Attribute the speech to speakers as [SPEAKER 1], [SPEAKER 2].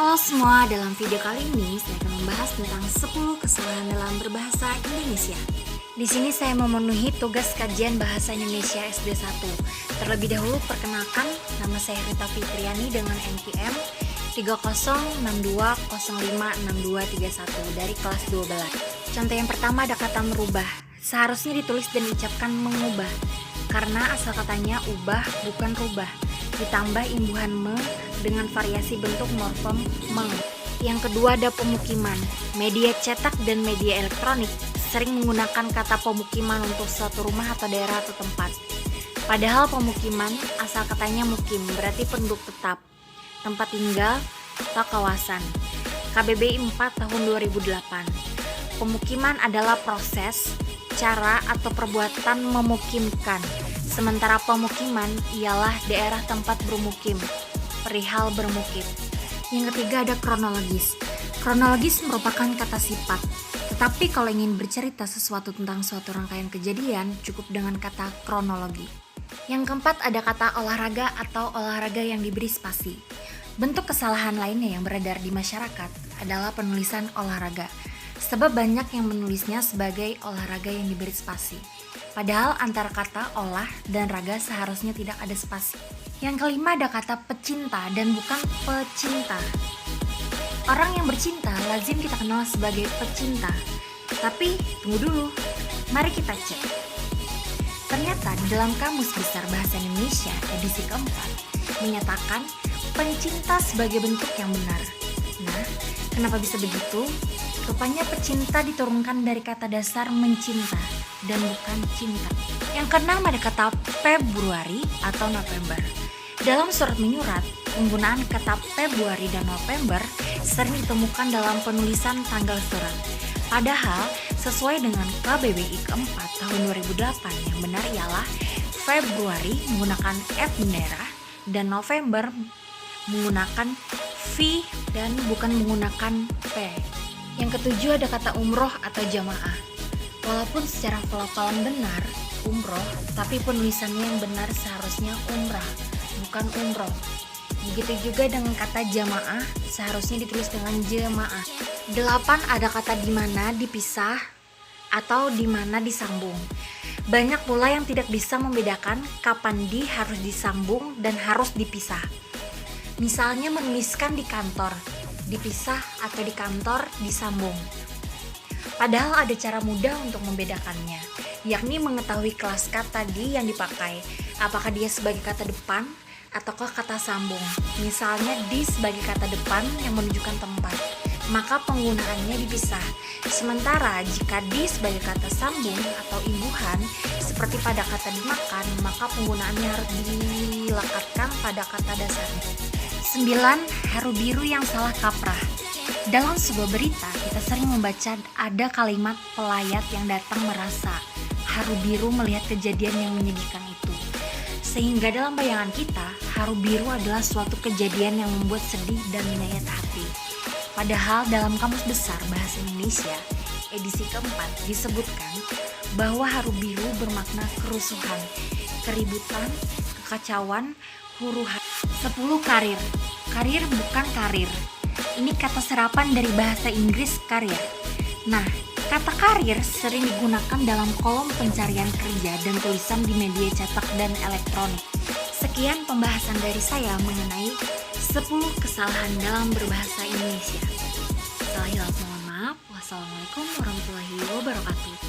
[SPEAKER 1] Halo semua, dalam video kali ini saya akan membahas tentang 10 kesalahan dalam berbahasa Indonesia. Di sini saya memenuhi tugas kajian bahasa Indonesia SD 1. Terlebih dahulu perkenalkan, nama saya Rita Fitriani dengan NPM 3062056231 dari kelas 12. Contoh yang pertama ada kata merubah. Seharusnya ditulis dan diucapkan mengubah, karena asal katanya ubah bukan rubah. Ditambah imbuhan me dengan variasi bentuk morfem meng. Yang kedua ada pemukiman. Media cetak dan media elektronik sering menggunakan kata pemukiman untuk suatu rumah atau daerah atau tempat. Padahal pemukiman asal katanya mukim, berarti penduduk tetap, tempat tinggal atau kawasan. KBBI 4 tahun 2008. Pemukiman adalah proses, cara atau perbuatan memukimkan. Sementara pemukiman ialah daerah tempat bermukim, perihal bermukim. Yang ketiga ada kronologis. Kronologis merupakan kata sifat, tetapi kalau ingin bercerita sesuatu tentang suatu rangkaian kejadian, cukup dengan kata kronologi. Yang keempat ada kata olahraga atau olahraga yang diberi spasi. Bentuk kesalahan lainnya yang beredar di masyarakat adalah penulisan olahraga, sebab banyak yang menulisnya sebagai olahraga yang diberi spasi. Padahal antara kata olah dan raga seharusnya tidak ada spasi. Yang kelima ada kata pecinta dan bukan pecinta. Orang yang bercinta lazim kita kenal sebagai pecinta. Tapi tunggu dulu, mari kita cek. Ternyata di dalam Kamus Besar Bahasa Indonesia edisi keempat menyatakan pencinta sebagai bentuk yang benar. Nah, kenapa bisa begitu? Rupanya pecinta diturunkan dari kata dasar mencinta dan bukan cinta. Yang keenam ada kata Februari atau November. Dalam surat menyurat, penggunaan kata Februari dan November sering ditemukan dalam penulisan tanggal surat. Padahal sesuai dengan KBBI keempat tahun 2008 yang benar ialah Februari menggunakan F bendera dan November menggunakan V dan bukan menggunakan P. Yang ketujuh ada kata umroh atau jamaah. Walaupun secara pelafalan benar umroh, tapi penulisannya yang benar seharusnya umrah, bukan umroh. Begitu juga dengan kata jamaah, seharusnya ditulis dengan jemaah. 8 ada kata dimana dipisah atau dimana disambung. Banyak pula yang tidak bisa membedakan kapan di harus disambung dan harus dipisah. Misalnya menuliskan di kantor, dipisah atau di kantor disambung. Padahal ada cara mudah untuk membedakannya, yakni mengetahui kelas kata di yang dipakai, apakah dia sebagai kata depan ataukah kata sambung. Misalnya di sebagai kata depan yang menunjukkan tempat, maka penggunaannya dipisah. Sementara jika di sebagai kata sambung atau imbuhan seperti pada kata dimakan, maka penggunaannya harus dilekatkan pada kata dasarnya. 9. Haru biru yang salah kaprah. Dalam sebuah berita, kita sering membaca ada kalimat pelayat yang datang merasa haru biru melihat kejadian yang menyedihkan itu. Sehingga dalam bayangan kita, haru biru adalah suatu kejadian yang membuat sedih dan menyayat hati. Padahal dalam Kamus Besar Bahasa Indonesia edisi keempat disebutkan bahwa haru biru bermakna kerusuhan, keributan, kekacauan, huru-hara. 10. Karir. Karir bukan karir. Ini kata serapan dari bahasa Inggris karir. Nah, kata karir sering digunakan dalam kolom pencarian kerja dan tulisan di media cetak dan elektronik. Sekian pembahasan dari saya mengenai 10 kesalahan dalam berbahasa Indonesia. Salah hilaf mohon maaf. Wassalamualaikum warahmatullahi wabarakatuh.